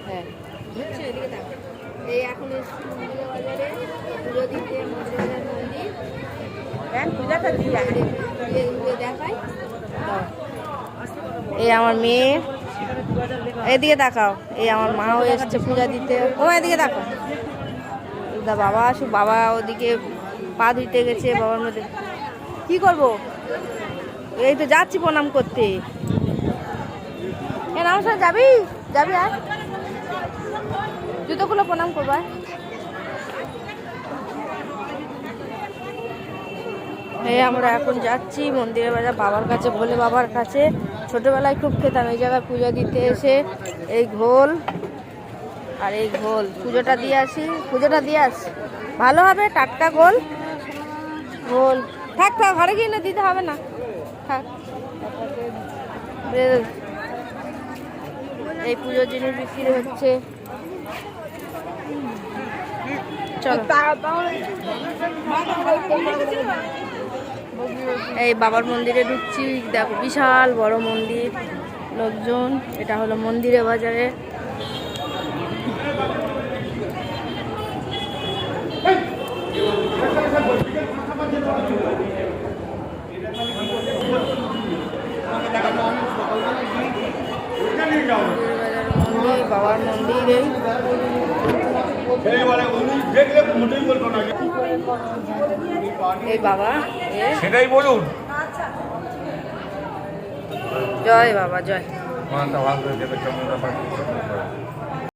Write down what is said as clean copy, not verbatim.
হ্যাঁ বুঝছো, এদিকে দেখো। এই এখন মন্দির বাজারে পুজো দিতে মন্দির দেখাই। এই আমার মেয়ে, এদিকে তাকাও। এই আমার মাও এসছে পূজা দিতে। ও এদিকে তাকাও। বাবা আসুক, বাবা ওদিকে পা ধুইতে গেছে। বাবার মধ্যে কি করবো, এই তো যাচ্ছি প্রণাম করতে। এ নাম স্যার যাবি যাবি আর জুতোগুলো প্রণাম করবা। এই আমরা এখন যাচ্ছি মন্দিরের বাজার বাবার কাছে, ভোলে বাবার কাছে। ছোটবেলায় খুব খেতাম এই জায়গায় পূজা দিতে এসে। এই ঘোল আর এই ঘোল পুজোটা দিয়ে আসি, পুজোটা দিয়ে আসি ভালো হবে। টাটকা ঘোল ঘোল থাক থাক, ঘরে গিয়ে না দিতে হবে না, থাক। এই পুজোর জিনিস বিক্রি হচ্ছে। চলো এই বাবার মন্দিরে ঢুকছি। দেখো বিশাল বড় মন্দির, লোকজন। এটা হলো মন্দিরে বাজারে। মন্দির বাবার মন্দির। এই বাবা সেটাই বলুন। জয় বাবা জয়।